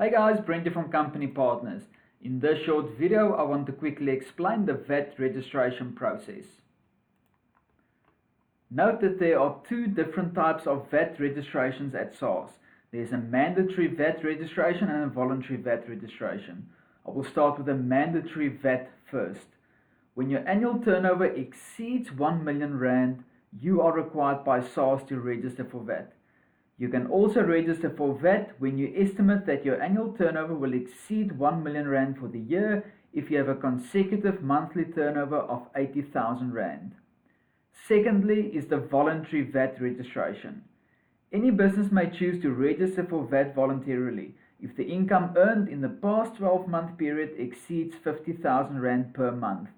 Hey guys, Brent from Company Partners. In this short video, I want to quickly explain the VAT registration process. Note that there are two different types of VAT registrations at SARS. There's a mandatory VAT registration and a voluntary VAT registration. I will start with the mandatory VAT first. When your annual turnover exceeds 1 million rand, you are required by SARS to register for VAT. You can also register for VAT when you estimate that your annual turnover will exceed 1 million rand for the year if you have a consecutive monthly turnover of 80,000 rand. Secondly is the voluntary VAT registration. Any business may choose to register for VAT voluntarily if the income earned in the past 12-month period exceeds 50,000 rand per month.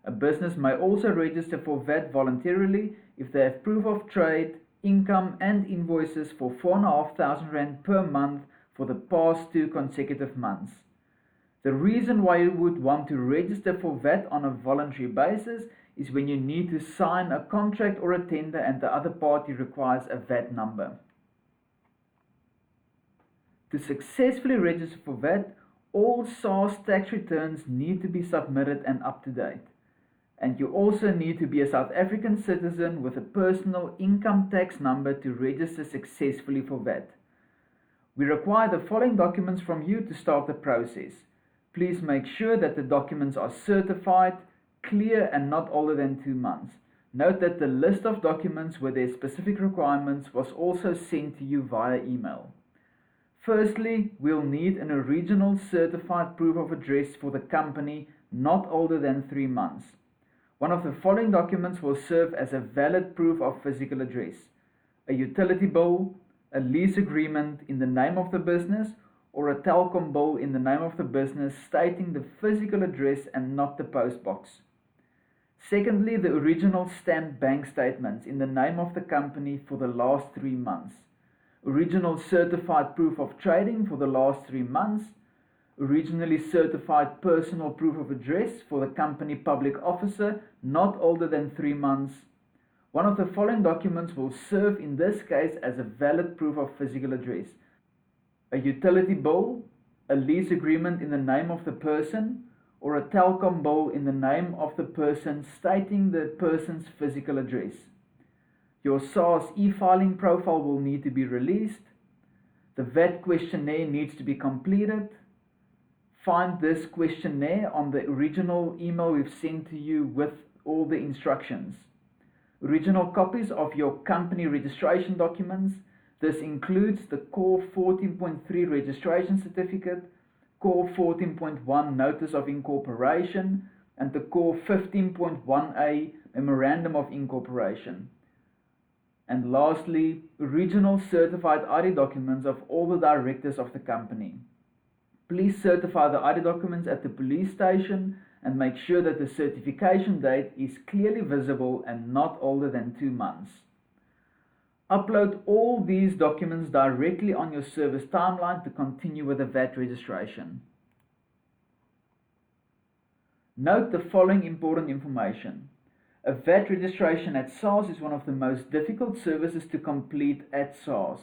A business may also register for VAT voluntarily if they have proof of trade, income and invoices for 4,500 rand per month for the past 2 consecutive months. The reason why you would want to register for VAT on a voluntary basis is when you need to sign a contract or a tender and the other party requires a VAT number. To successfully register for VAT, all SARS tax returns need to be submitted and up to date. And you also need to be a South African citizen with a personal income tax number to register successfully for VAT. We require the following documents from you to start the process. Please make sure that the documents are certified, clear and not older than 2 months. Note that the list of documents with their specific requirements was also sent to you via email. Firstly, we'll need an original certified proof of address for the company not older than 3 months. One of the following documents will serve as a valid proof of physical address: a utility bill, a lease agreement in the name of the business, or a telecom bill in the name of the business stating the physical address and not the post box. Secondly, the original stamped bank statements in the name of the company for the last 3 months, original certified proof of trading for the last 3 months, originally certified personal proof of address for the company public officer not older than 3 months. One of the following documents will serve in this case as a valid proof of physical address: a utility bill, a lease agreement in the name of the person, or a telecom bill in the name of the person stating the person's physical address. Your SARS e-filing profile will need to be released. The VAT questionnaire needs to be completed. Find this questionnaire on the original email we've sent to you with all the instructions. Original copies of your company registration documents. This includes the Core 14.3 Registration Certificate, Core 14.1 Notice of Incorporation, and the Core 15.1A Memorandum of Incorporation. And lastly, original certified ID documents of all the directors of the company. Please certify the ID documents at the police station and make sure that the certification date is clearly visible and not older than 2 months. Upload all these documents directly on your service timeline to continue with the VAT registration. Note the following important information. A VAT registration at SARS is one of the most difficult services to complete at SARS.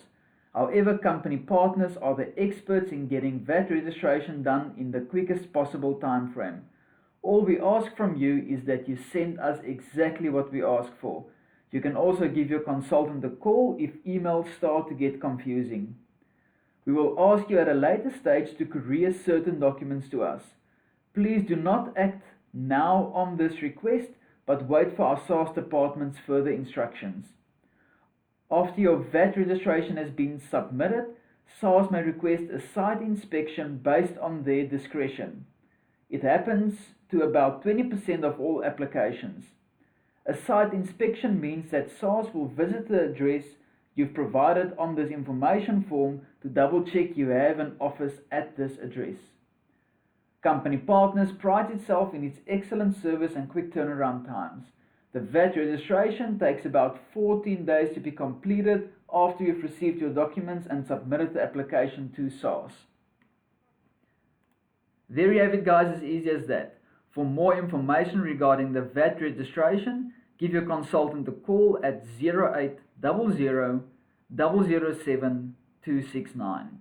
However, company partners are the experts in getting VAT registration done in the quickest possible time frame. All we ask from you is that you send us exactly what we ask for. You can also give your consultant a call if emails start to get confusing. We will ask you at a later stage to courier certain documents to us. Please do not act now on this request, but wait for our SARS department's further instructions. After your VAT registration has been submitted, SARS may request a site inspection based on their discretion. It happens to about 20% of all applications. A site inspection means that SARS will visit the address you've provided on this information form to double check you have an office at this address. Company Partners prides itself in its excellent service and quick turnaround times. The VAT registration takes about 14 days to be completed after you've received your documents and submitted the application to SARS. There you have it guys, as easy as that. For more information regarding the VAT registration, give your consultant a call at 0800 007 269.